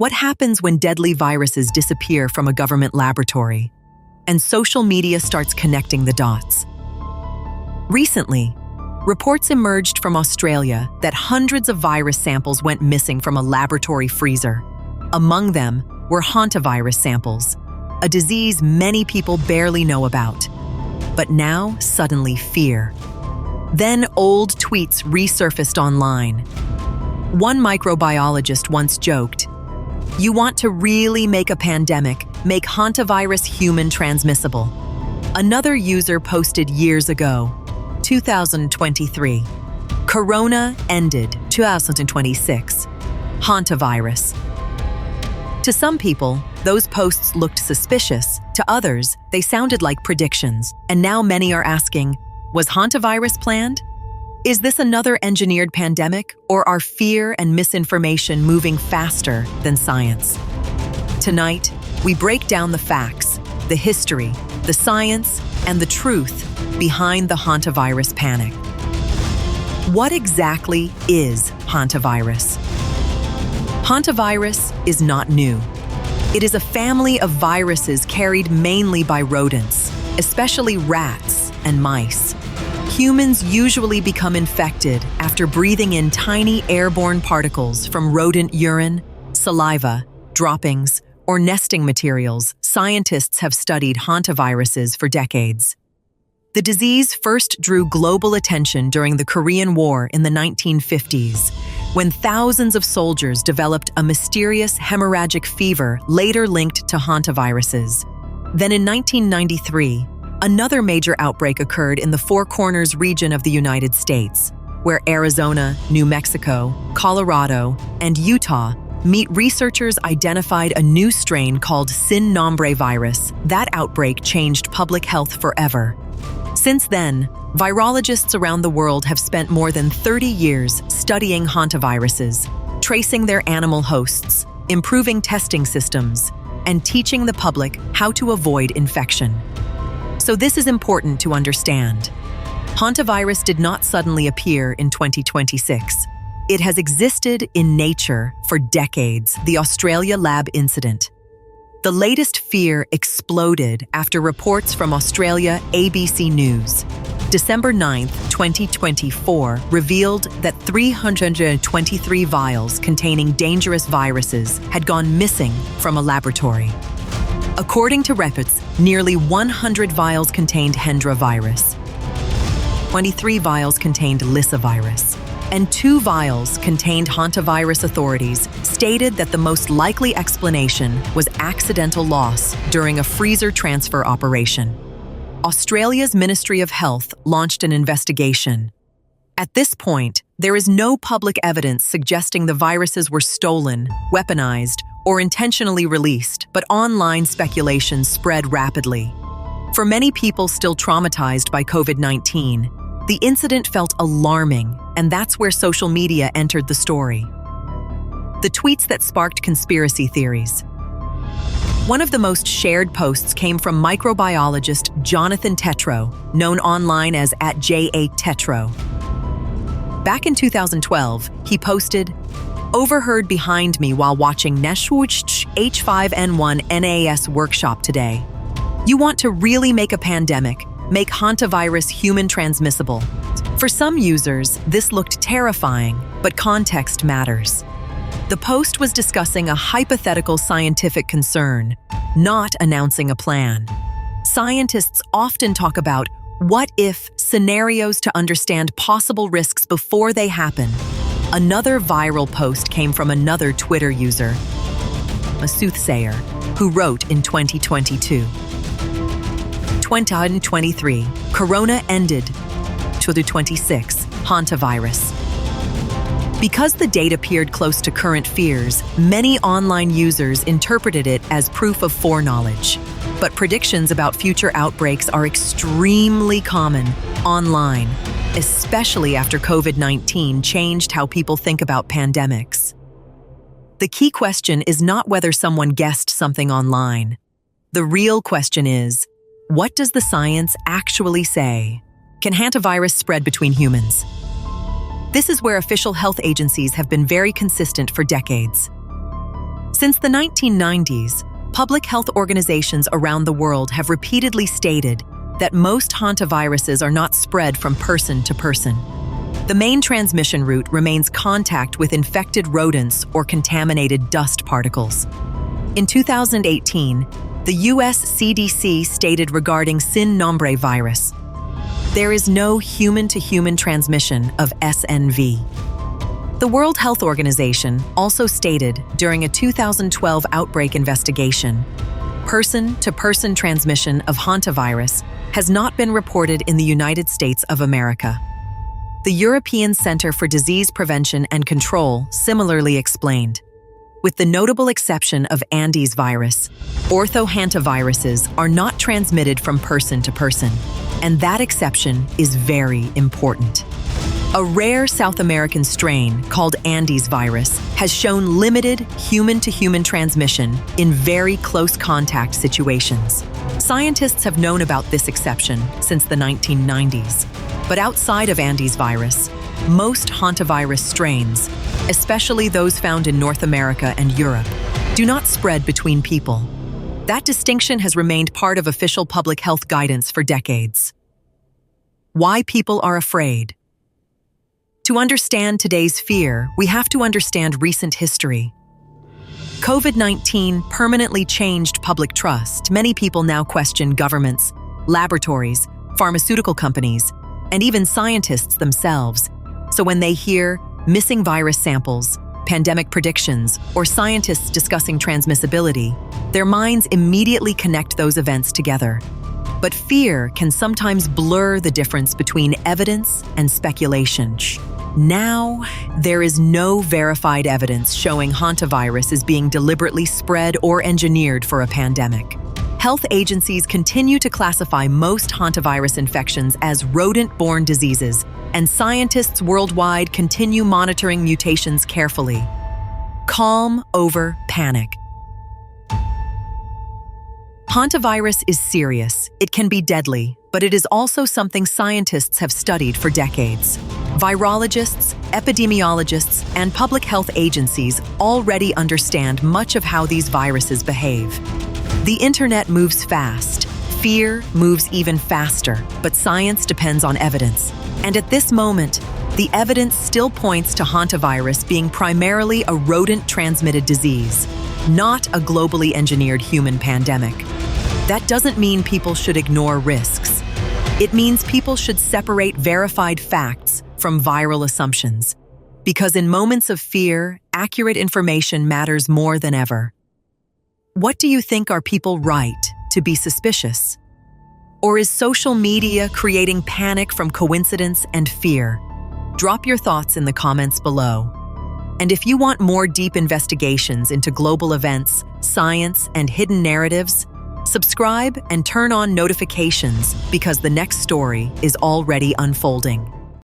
What happens when deadly viruses disappear from a government laboratory and social media starts connecting the dots? Recently, reports emerged from Australia that hundreds of virus samples went missing from a laboratory freezer. Among them were hantavirus samples, a disease many people barely know about. But now, suddenly, fear. Then old tweets resurfaced online. One microbiologist once joked, "You want to really make a pandemic, make hantavirus human transmissible." Another user posted years ago, 2023. Corona ended 2026. Hantavirus. To some people, those posts looked suspicious. To others, they sounded like predictions. And now many are asking, was hantavirus planned? Is this another engineered pandemic, or are fear and misinformation moving faster than science? Tonight, we break down the facts, the history, the science, and the truth behind the hantavirus panic. What exactly is hantavirus? Hantavirus is not new. It is a family of viruses carried mainly by rodents, especially rats and mice. Humans usually become infected after breathing in tiny airborne particles from rodent urine, saliva, droppings, or nesting materials. Scientists have studied hantaviruses for decades. The disease first drew global attention during the Korean War in the 1950s, when thousands of soldiers developed a mysterious hemorrhagic fever later linked to hantaviruses. Then in 1993, another major outbreak occurred in the Four Corners region of the United States, where Arizona, New Mexico, Colorado, and Utah meet. Researchers identified a new strain called sin nombre virus. That outbreak changed public health forever. Since then, virologists around the world have spent more than 30 years studying hantaviruses, tracing their animal hosts, improving testing systems, and teaching the public how to avoid infection. So this is important to understand. Hantavirus did not suddenly appear in 2026. It has existed in nature for decades. The Australia lab incident. The latest fear exploded after reports from Australia ABC News. December 9, 2024, revealed that 323 vials containing dangerous viruses had gone missing from a laboratory. According to reports, nearly 100 vials contained Hendra virus, 23 vials contained Lissa virus, and 2 vials contained hantavirus. Authorities stated that the most likely explanation was accidental loss during a freezer transfer operation. Australia's Ministry of Health launched an investigation. At this point, there is no public evidence suggesting the viruses were stolen, weaponized, or intentionally released, but online speculation spread rapidly. For many people still traumatized by COVID-19, the incident felt alarming, and that's where social media entered the story. The tweets that sparked conspiracy theories. One of the most shared posts came from microbiologist Jonathan Tetro, known online as @JA-Tetro. Back in 2012, he posted, "Overheard behind me while watching Neshwuch H5N1 NAS workshop today. You want to really make a pandemic, make hantavirus human transmissible." For some users, this looked terrifying, but context matters. The post was discussing a hypothetical scientific concern, not announcing a plan. Scientists often talk about what-if scenarios to understand possible risks before they happen. Another viral post came from another Twitter user, a soothsayer, who wrote in 2022. 2023, Corona ended. 2026, hantavirus. Because the date appeared close to current fears, many online users interpreted it as proof of foreknowledge. But predictions about future outbreaks are extremely common online, especially after COVID-19 changed how people think about pandemics. The key question is not whether someone guessed something online. The real question is, what does the science actually say? Can hantavirus spread between humans? This is where official health agencies have been very consistent for decades. Since the 1990s, public health organizations around the world have repeatedly stated that most hantaviruses are not spread from person to person. The main transmission route remains contact with infected rodents or contaminated dust particles. In 2018, the US CDC stated regarding sin nombre virus, there is no human-to-human transmission of SNV. The World Health Organization also stated during a 2012 outbreak investigation, person-to-person transmission of hantavirus has not been reported in the United States of America. The European Center for Disease Prevention and Control similarly explained, with the notable exception of Andes virus, orthohantaviruses are not transmitted from person to person, and that exception is very important. A rare South American strain called Andes virus has shown limited human-to-human transmission in very close contact situations. Scientists have known about this exception since the 1990s, but outside of Andes virus, most hantavirus strains, especially those found in North America and Europe, do not spread between people. That distinction has remained part of official public health guidance for decades. Why people are afraid. To understand today's fear, we have to understand recent history. COVID-19 permanently changed public trust. Many people now question governments, laboratories, pharmaceutical companies, and even scientists themselves. So when they hear missing virus samples, pandemic predictions, or scientists discussing transmissibility, their minds immediately connect those events together. But fear can sometimes blur the difference between evidence and speculation. Now, there is no verified evidence showing hantavirus is being deliberately spread or engineered for a pandemic. Health agencies continue to classify most hantavirus infections as rodent-borne diseases, and scientists worldwide continue monitoring mutations carefully. Calm over panic. Hantavirus is serious. It can be deadly, but it is also something scientists have studied for decades. Virologists, epidemiologists, and public health agencies already understand much of how these viruses behave. The internet moves fast. Fear moves even faster, but science depends on evidence. And at this moment, the evidence still points to hantavirus being primarily a rodent-transmitted disease, not a globally engineered human pandemic. That doesn't mean people should ignore risks. It means people should separate verified facts from viral assumptions, because in moments of fear, accurate information matters more than ever. What do you think are people right to be suspicious? Or is social media creating panic from coincidence and fear? Drop your thoughts in the comments below. And if you want more deep investigations into global events, science, and hidden narratives, subscribe and turn on notifications because the next story is already unfolding.